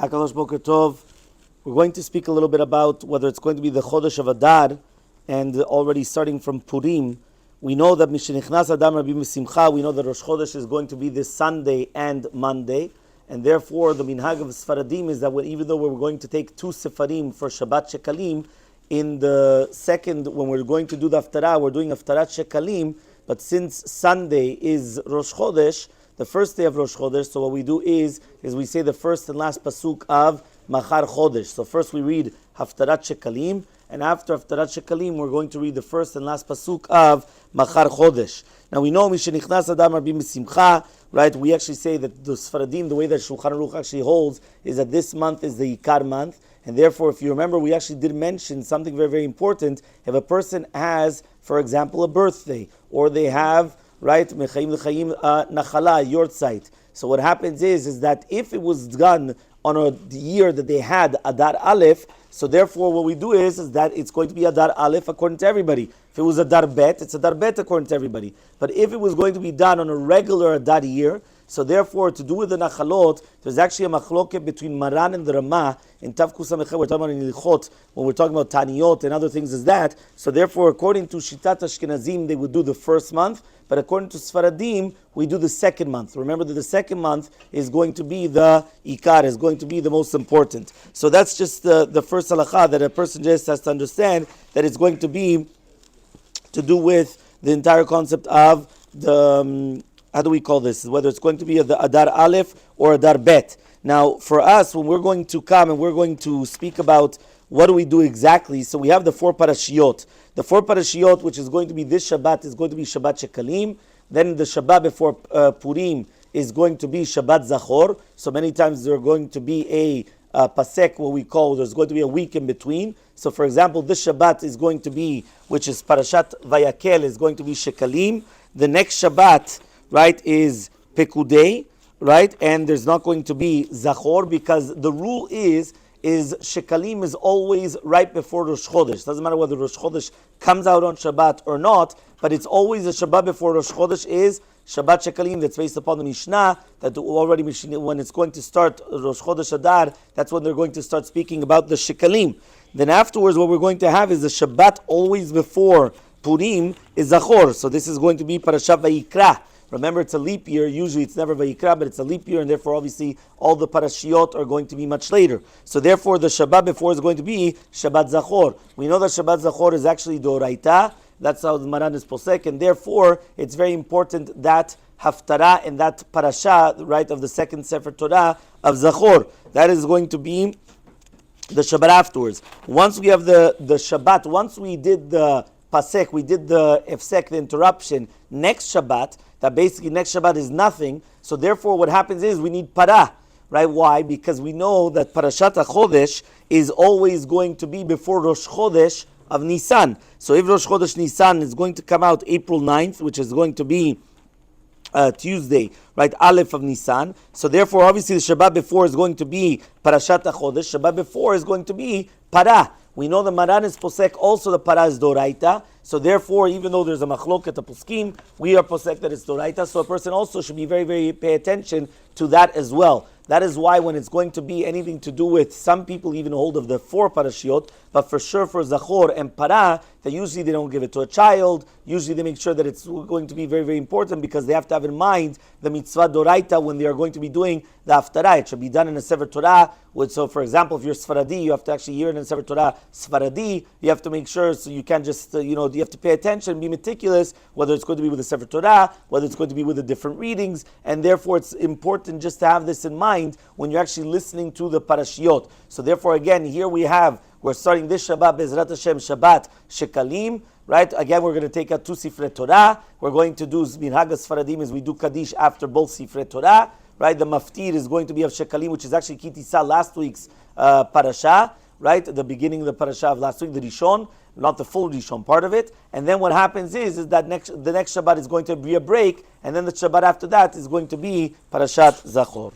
Hakadosh Boker Tov. We're going to speak a little bit about whether it's going to be the Chodesh of Adar, and already starting from Purim. We know that Mishenichnas Adam Rabbi Misimcha, we know that Rosh Chodesh is going to be this Sunday and Monday, and therefore the minhag of Sfaradim is that even though we're going to take two Sefarim for Shabbat Shekalim, in the second, when we're going to do the Haftarah, we're doing Haftarat Shekalim, but since Sunday is Rosh Chodesh, the first day of Rosh Chodesh, so what we do is we say the first and last pasuk of Machar Chodesh. So first we read Haftarat Shekalim, and after Haftarat Shekalim, we're going to read the first and last pasuk of Machar Chodesh. Now we know Mishenichnas Adam Rabbi Misimcha, right? We actually say that the Sfaradim, the way that Shulchan Aruch actually holds, is that this month is the Ikar month, and therefore, if you remember, we actually did mention something very, very important. If a person has, for example, a birthday, or they have, right, Mechaim L'chaim Nachala, Yortzeit. So what happens is that if it was done on a year that they had Adar Aleph, so therefore what we do is that it's going to be Adar Aleph according to everybody. If it was Adar Bet, it's Adar Bet according to everybody. But if it was going to be done on a regular Adar year, so therefore, to do with the Nachalot, there's actually a machloket between Maran and the Ramah. In Tav Kusamechah, we're talking about in Ilchot, when we're talking about Taniyot and other things as that. So therefore, according to Shitat Ashkenazim, they would do the first month, but according to Sfaradim, we do the second month. Remember that the second month is going to be the Ikar, is going to be the most important. So that's just the first halakha that a person just has to understand, that it's going to be to do with the entire concept of the... how do we call this? Whether it's going to be the Adar Aleph or Adar Bet. Now, for us, when we're going to come and we're going to speak about what do we do exactly, so we have the four parashiyot. The four parashiyot, which is going to be this Shabbat, is going to be Shabbat Shekalim. Then the Shabbat before Purim is going to be Shabbat Zachor. So many times there's going to be a pasek, what we call, there's going to be a week in between. So for example, this Shabbat is going to be, which is Parashat Vayakel, is going to be Shekalim. The next Shabbat, right, is Pekudei, right, and there's not going to be Zachor, because the rule is Shekalim is always right before Rosh Chodesh. Doesn't matter whether Rosh Chodesh comes out on Shabbat or not, but it's always the Shabbat before Rosh Chodesh is Shabbat Shekalim. That's based upon the Mishnah, that already when it's going to start Rosh Chodesh Adar, that's when they're going to start speaking about the Shekalim. Then afterwards, what we're going to have is the Shabbat always before Purim is Zachor. So this is going to be Parashat Vayikra. Remember, it's a leap year. Usually it's never Vayikra, but it's a leap year, and therefore, obviously, all the parashiyot are going to be much later. So therefore, the Shabbat before is going to be Shabbat Zachor. We know that Shabbat Zachor is actually Doraita. That's how the Maran is posek, and therefore, it's very important that Haftarah and that parasha, right, of the second Sefer Torah of Zachor, that is going to be the Shabbat afterwards. Once we have the Shabbat, once we did the pasek, we did the efsek, the interruption, next Shabbat, that basically next Shabbat is nothing. So therefore what happens is we need para, right? Why? Because we know that Parashat HaChodesh is always going to be before Rosh Chodesh of Nisan. So if Rosh Chodesh Nisan is going to come out April 9th, which is going to be Tuesday, right? Aleph of Nisan. So therefore obviously the Shabbat before is going to be Parashat HaChodesh. Shabbat before is going to be para. We know the Maran is posek, also the para is doraita. So therefore, even though there's a machloket, a poskim, we are posek that it's doraita. So a person also should be very, very pay attention to that as well. That is why when it's going to be anything to do with, some people even hold of the four parashiyot, but for sure for Zachor and Para, that usually they don't give it to a child. Usually they make sure that it's going to be very, very important, because they have to have in mind the mitzvah doraita when they are going to be doing the haftarah. It should be done in a Sefer Torah. So for example, if you're Sfaradi, you have to actually hear it in a Sefer Torah Sfaradi. You have to make sure, so you can't just, you have to pay attention, be meticulous, whether it's going to be with the Sefer Torah, whether it's going to be with the different readings, and therefore it's important just to have this in mind when you're actually listening to the parashiyot. So therefore, again, here we're starting this Shabbat, Bezrat Hashem, Shabbat Shekalim, right? Again, we're going to take out two Sifrei Torah. We're going to do Minhag Sfaradim, as we do Kaddish after both Sifrei Torah, right? The Maftir is going to be of Shekalim, which is actually Kitisa, last week's parasha, right? The beginning of the parasha of last week, the Rishon, not the full Rishon part of it. And then what happens is that the next Shabbat is going to be a break, and then the Shabbat after that is going to be Parashat Zachor.